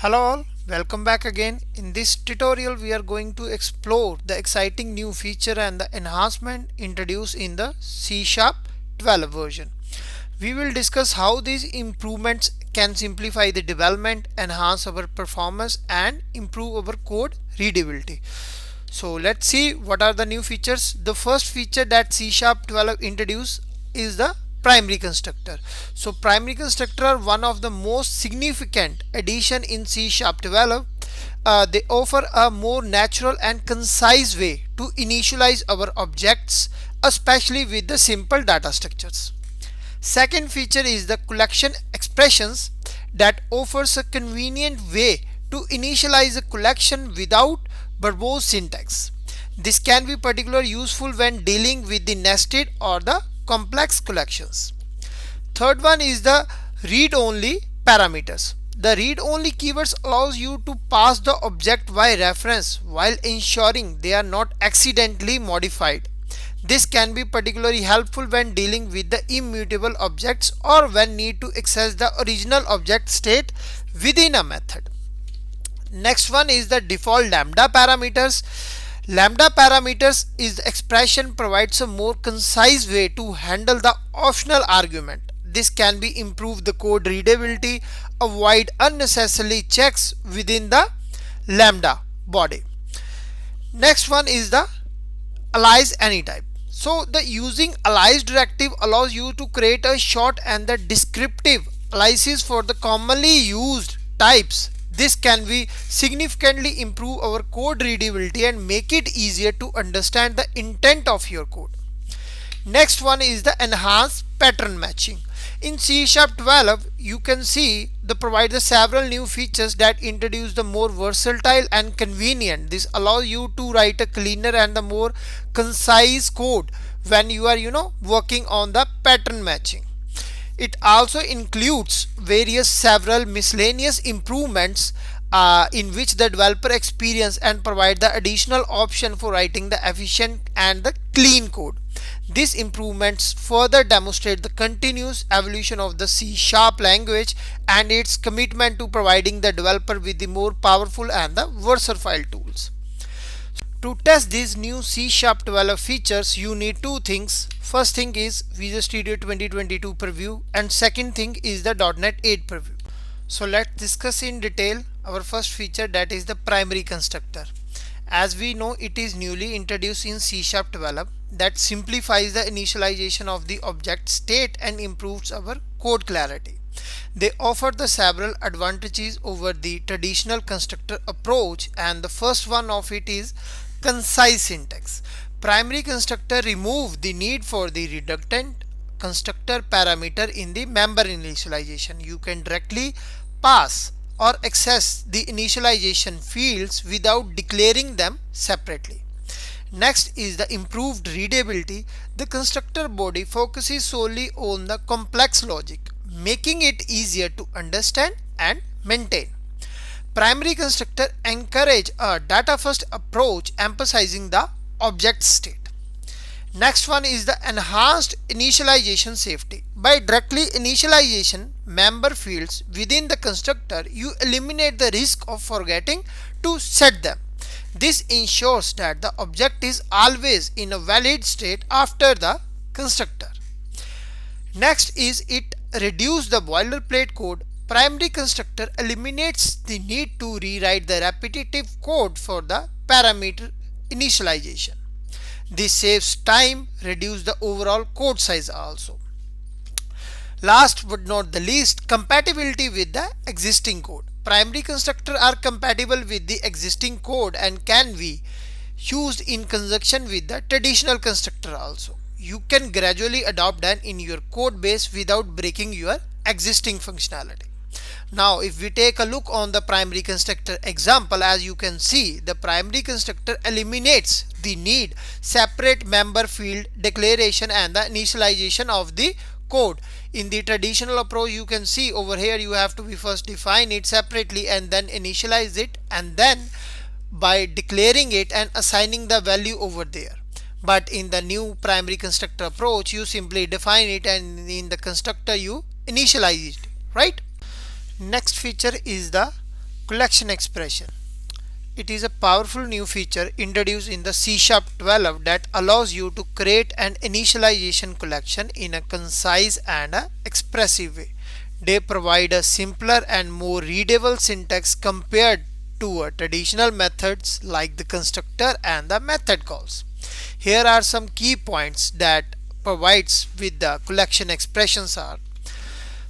Hello all, welcome back again. In this tutorial we are going to explore the exciting new feature and the enhancement introduced in the C# 12 version. We will discuss how these improvements can simplify the development, enhance our performance and improve our code readability. So let's see what are the new features. The first feature that C# 12 introduced is the primary constructor. So primary constructor are one of the most significant addition in C# 12. They offer a more natural and concise way to initialize our objects, especially with the simple data structures. Second feature is the collection expressions that offers a convenient way to initialize a collection without verbose syntax. This can be particularly useful when dealing with the nested or the complex collections. Third one is the read-only parameters. The read-only keywords allows you to pass the object by reference while ensuring they are not accidentally modified. This can be particularly helpful when dealing with the immutable objects or when need to access the original object state within a method. Next one is the default lambda parameters. Lambda parameters is the expression provides a more concise way to handle the optional argument. This can be improve the code readability, avoid unnecessary checks within the lambda body. Next one is the alias anytype. So the using alias directive allows you to create a short and the descriptive aliases for the commonly used types. This can be significantly improve our code readability and make it easier to understand the intent of your code. Next one is the enhanced pattern matching. In C# 12 you can see the provide the several new features that introduce the more versatile and convenient. This allows you to write a cleaner and the more concise code when you are working on the pattern matching. It also includes various several miscellaneous improvements in which the developer experience and provide the additional option for writing the efficient and the clean code. These improvements further demonstrate the continuous evolution of the C# language and its commitment to providing the developer with the more powerful and the versatile tools. To test these new C# 12 features, you need two things. First thing is Visual Studio 2022 preview and second thing is the .NET 8 preview. So let's discuss in detail our first feature, that is the primary constructor. As we know, it is newly introduced in C# 12 that simplifies the initialization of the object state and improves our code clarity. They offer the several advantages over the traditional constructor approach, and the first one of it is concise syntax. Primary constructor remove the need for the redundant constructor parameter in the member initialization. You can directly pass or access the initialization fields without declaring them separately. Next is the improved readability. The constructor body focuses solely on the complex logic, making it easier to understand and maintain. Primary constructor encourage a data first approach, emphasizing the object state. Next one is the enhanced initialization safety. By directly initialization member fields within the constructor, you eliminate the risk of forgetting to set them. This ensures that the object is always in a valid state after the constructor. Next is it reduce the boilerplate code. Primary constructor eliminates the need to rewrite the repetitive code for the parameter initialization. This saves time, reduce the overall code size also. Last but not the least, compatibility with the existing code. Primary constructor are compatible with the existing code and can be used in conjunction with the traditional constructor also. You can gradually adopt them in your code base without breaking your existing functionality. Now if we take a look on the primary constructor example, as you can see, the primary constructor eliminates the need separate member field declaration and the initialization of the code. In the traditional approach, you can see over here you have to be first define it separately and then initialize it, and then by declaring it and assigning the value over there. But in the new primary constructor approach, you simply define it and in the constructor you initialize it, right? Next feature is the Collection expression. It is a powerful new feature introduced in the C# 12 that allows you to create an initialization collection in a concise and a expressive way. They provide a simpler and more readable syntax compared to traditional methods like the constructor and the method calls. Here are some key points that provides with the collection expressions are: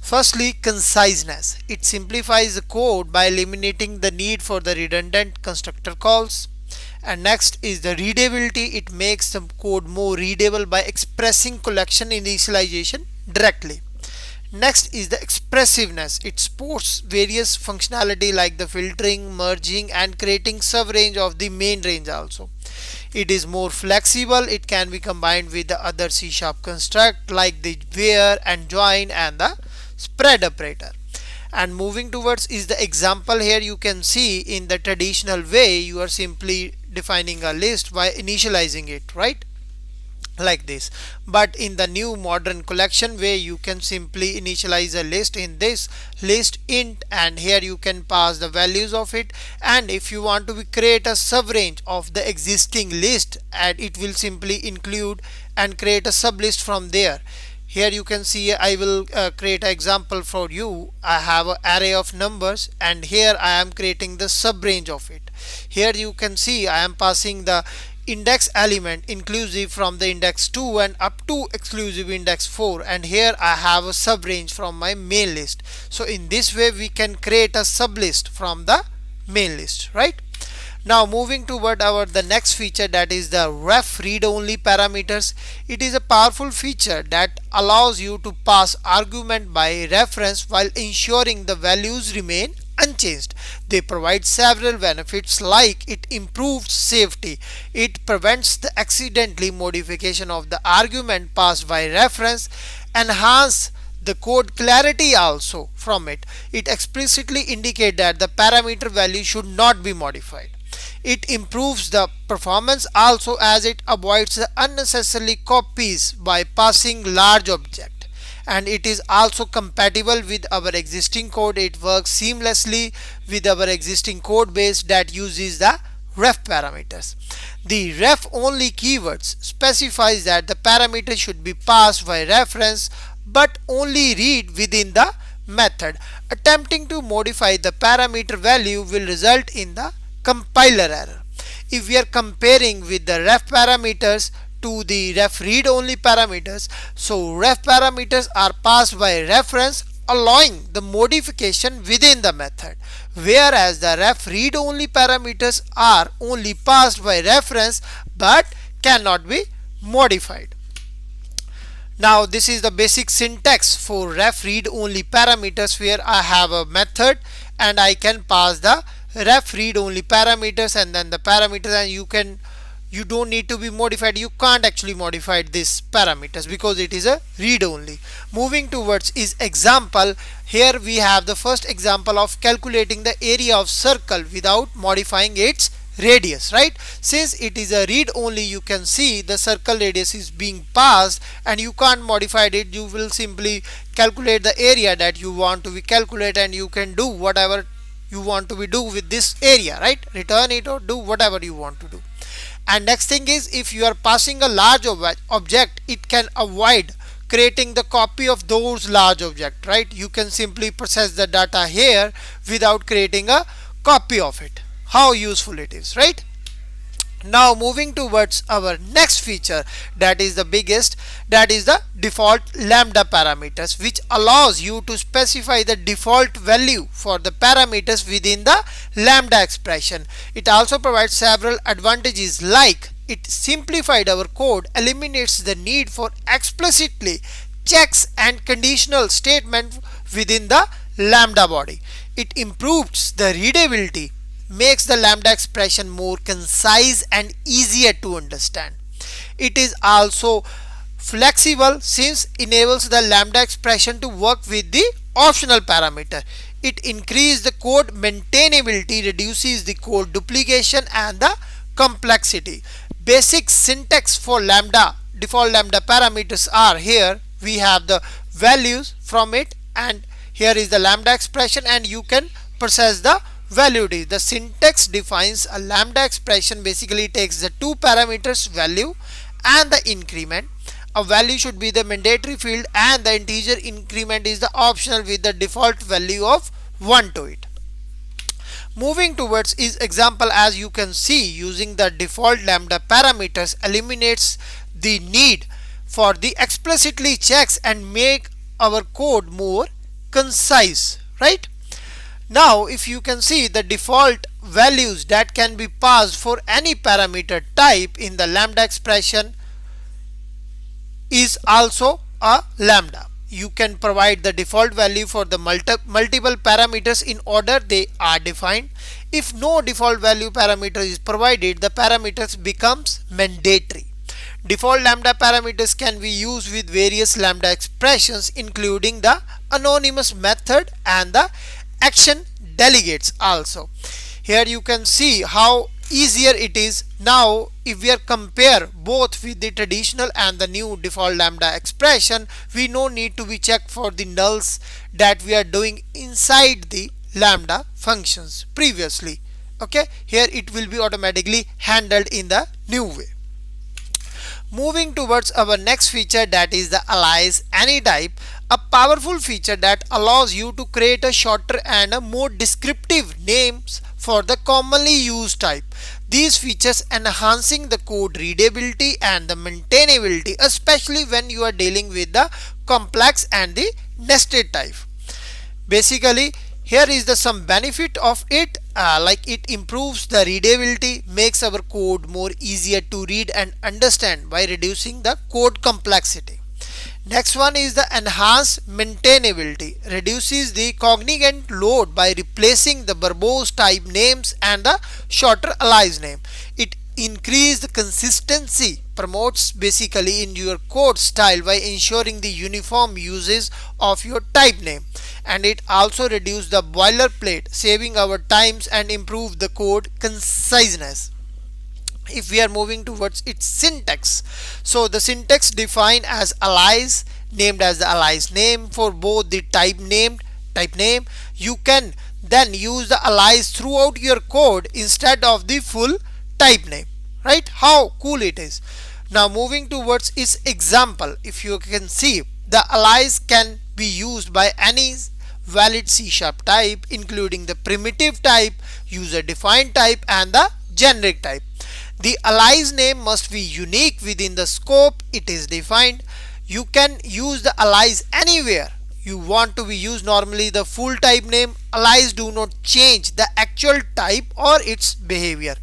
firstly, conciseness. It simplifies the code by eliminating the need for the redundant constructor calls. And next is the readability. It makes the code more readable by expressing collection initialization directly. Next is the expressiveness. It supports various functionality like the filtering, merging and creating sub-range of the main range also. It is more flexible. It can be combined with the other C# construct like the where and join and the spread operator. And moving towards is the example. Here you can see in the traditional way you are simply defining a list by initializing it, right, like this. But in the new modern collection way you can simply initialize a list in this list int, and here you can pass the values of it. And if you want to create a sub range of the existing list, and it will simply include and create a sub list from there. Here you can see I will create an example for you. I have an array of numbers and here I am creating the sub range of it. Here you can see I am passing the index element inclusive from the index 2 and up to exclusive index 4, and here I have a sub range from my main list. So in this way we can create a sub list from the main list, right? Now moving toward the next feature, that is the ref read only parameters. It is a powerful feature that allows you to pass argument by reference while ensuring the values remain unchanged. They provide several benefits like it improves safety, it prevents the accidentally modification of the argument passed by reference, enhance the code clarity also from it. It explicitly indicates that the parameter value should not be modified. It improves the performance also as it avoids the unnecessary copies by passing large object, and it is also compatible with our existing code. It works seamlessly with our existing code base that uses the ref parameters. The ref only keywords specifies that the parameter should be passed by reference but only read within the method. Attempting to modify the parameter value will result in the compiler error. If we are comparing with the ref parameters to the ref read only parameters, so ref parameters are passed by reference allowing the modification within the method, whereas the ref read only parameters are only passed by reference but cannot be modified. Now this is the basic syntax for ref read only parameters, where I have a method and I can pass the ref read only parameters and then the parameters, and you don't need to be modified. You can't actually modify these parameters because it is a read only. Moving towards is example. Here we have the first example of calculating the area of circle without modifying its radius, right? Since it is a read only, you can see the circle radius is being passed and you can't modify it. You will simply calculate the area that you want to be calculate, and you can do whatever you want to be do with this area, right? Return it or do whatever you want to do. And next thing is, if you are passing a large object, it can avoid creating the copy of those large object, right? You can simply process the data here without creating a copy of it. How useful it is, right? Now moving towards our next feature, that is the biggest, that is the default lambda parameters, which allows you to specify the default value for the parameters within the lambda expression. It also provides several advantages like it simplified our code, eliminates the need for explicitly checks and conditional statement within the lambda body. It improves the readability, makes the lambda expression more concise and easier to understand. It is also flexible since enables the lambda expression to work with the optional parameter. It increases the code maintainability, reduces the code duplication and the complexity. Basic syntax for lambda, default lambda parameters are here. We have the values from it, and here is the lambda expression, and you can process the value it is. The syntax defines a lambda expression, basically takes the two parameters value and the increment. A value should be the mandatory field and the integer increment is the optional with the default value of 1 to it. Moving towards is example, as you can see, using the default lambda parameters eliminates the need for the explicitly checks and make our code more concise, right? Now if you can see the default values that can be passed for any parameter type in the lambda expression is also a lambda. You can provide the default value for the multiple parameters in order they are defined. If no default value parameter is provided, the parameters becomes mandatory. Default lambda parameters can be used with various lambda expressions, including the anonymous method and the action delegates also. Here you can see how easier it is. Now if we are compare both with the traditional and the new default lambda expression, we no need to be checked for the nulls that we are doing inside the lambda functions previously. Okay, here it will be automatically handled in the new way. Moving towards our next feature, that is the Alias AnyType, a powerful feature that allows you to create a shorter and a more descriptive names for the commonly used type. These features enhancing the code readability and the maintainability, especially when you are dealing with the complex and the nested type. Basically, here is the some benefit of it, like it improves the readability, makes our code more easier to read and understand by reducing the code complexity. Next one is the enhanced maintainability, reduces the cognitive load by replacing the verbose type names and the shorter alias name. It increases the consistency, promotes basically in your code style by ensuring the uniform uses of your type name, and it also reduces the boilerplate, saving our times and improve the code conciseness. If we are moving towards its syntax, so the syntax defined as alias named as the alias name for both the type name. You can then use the alias throughout your code instead of the full type name, right? How cool it is. Now moving towards its example, if you can see, the alias can be used by any valid C# type, including the primitive type, user defined type and the generic type. The alias name must be unique within the scope it is defined. You can use the alias anywhere you want to be used. Normally the full type name alias do not change the actual type or its behavior.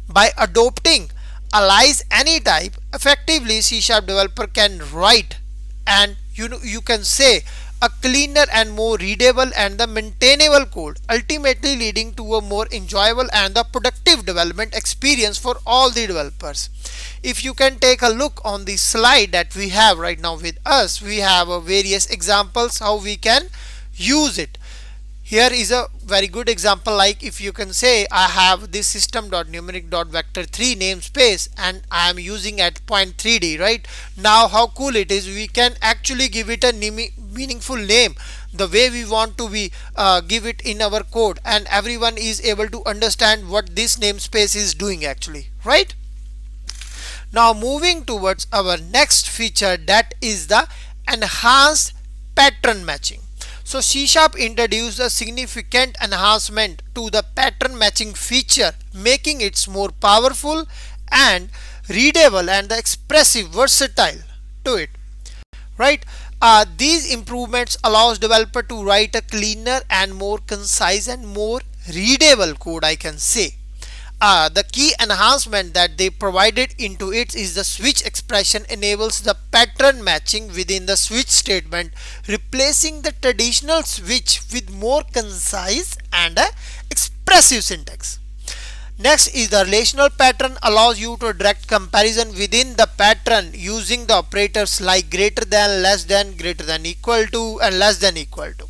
By adopting alias AnyType, effectively C# developer can write and you can say a cleaner and more readable and the maintainable code, ultimately leading to a more enjoyable and the productive development experience for all the developers. If you can take a look on the slide that we have right now with us, we have various examples how we can use it. Here is a very good example, like if you can say I have this system.numeric.vector3 namespace and I am using at point 3D, right? Now how cool it is, we can actually give it a meaningful name the way we want to be give it in our code, and everyone is able to understand what this namespace is doing actually, right? Now moving towards our next feature, that is the enhanced pattern matching. So C# introduced a significant enhancement to the pattern matching feature, making it more powerful and readable and expressive, versatile to it, right? These improvements allows developer to write a cleaner and more concise and more readable code, I can say. The key enhancement that they provided into it is the switch expression enables the pattern matching within the switch statement, replacing the traditional switch with more concise and expressive syntax. Next is the relational pattern, allows you to direct comparison within the pattern using the operators like greater than, less than, greater than equal to and less than equal to.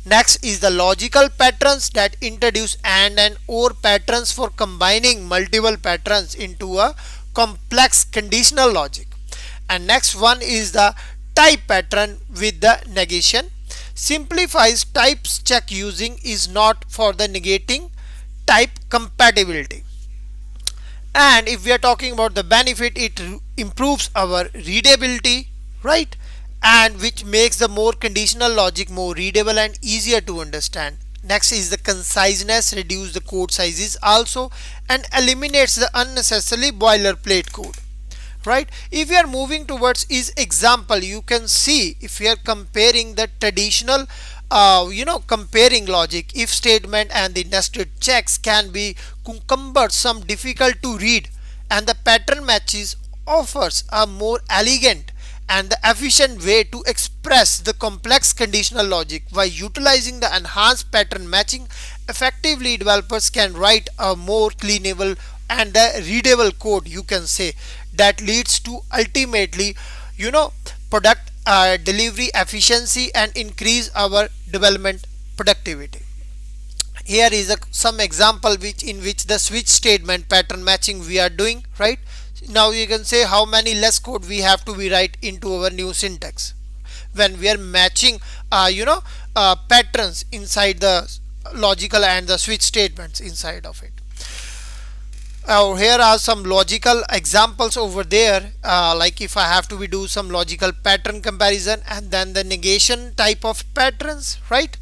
Next is the logical patterns that introduce and or patterns for combining multiple patterns into a complex conditional logic. And next one is the type pattern with the negation. Simplifies types check using is not for the negating type compatibility. And if we are talking about the benefit, it improves our readability, right? And which makes the more conditional logic more readable and easier to understand. Next is the conciseness, reduce the code sizes also, and eliminates the unnecessarily boilerplate code, right? If we are moving towards is example, you can see if we are comparing the traditional comparing logic, if statement and the nested checks can be cumbersome, difficult to read, and the pattern matches offers a more elegant and the efficient way to express the complex conditional logic. By utilizing the enhanced pattern matching effectively, developers can write a more cleanable and a readable code, you can say, that leads to ultimately product delivery efficiency and increase our development productivity. Here is some example in which the switch statement pattern matching we are doing, right? Now you can say how many less code we have to be write into our new syntax when we are matching patterns inside the logical and the switch statements inside of it. Here are some logical examples over there, like if I have to do some logical pattern comparison and then the negation type of patterns, right?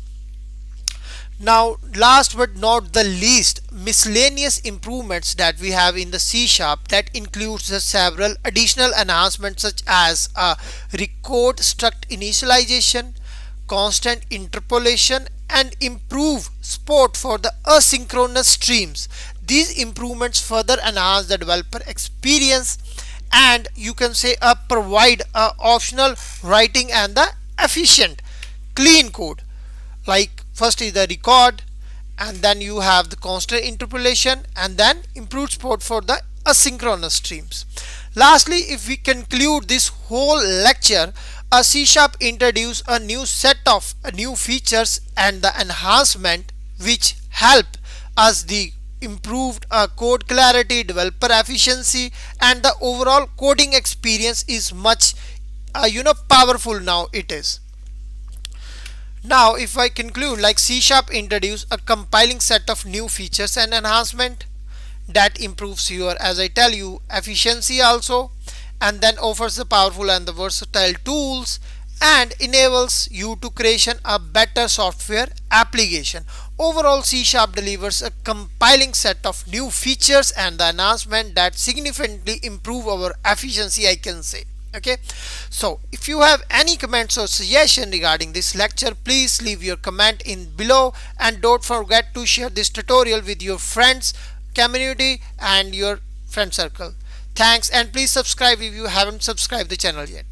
Now last but not the least, miscellaneous improvements that we have in the C sharp, that includes the several additional enhancements such as record struct initialization, constant interpolation, and improve support for the asynchronous streams. These improvements further enhance the developer experience, and you can say provide optional writing and the efficient clean code. Like first is the record, and then you have the constant interpolation, and then improved support for the asynchronous streams. Lastly, if we conclude this whole lecture, a C sharp introduce a new set of new features and the enhancement which help us the improved code clarity, developer efficiency, and the overall coding experience is much powerful now it is. Now if I conclude, like C sharp introduce a compiling set of new features and enhancement that improves your, as I tell you, efficiency also, and then offers the powerful and the versatile tools and enables you to creation a better software application. Overall, C sharp delivers a compiling set of new features and the enhancement that significantly improve our efficiency, I can say. Okay, so if you have any comments or suggestion regarding this lecture, please leave your comment in below, and don't forget to share this tutorial with your friends, community, and your friend circle. Thanks, and please subscribe if you haven't subscribed the channel yet.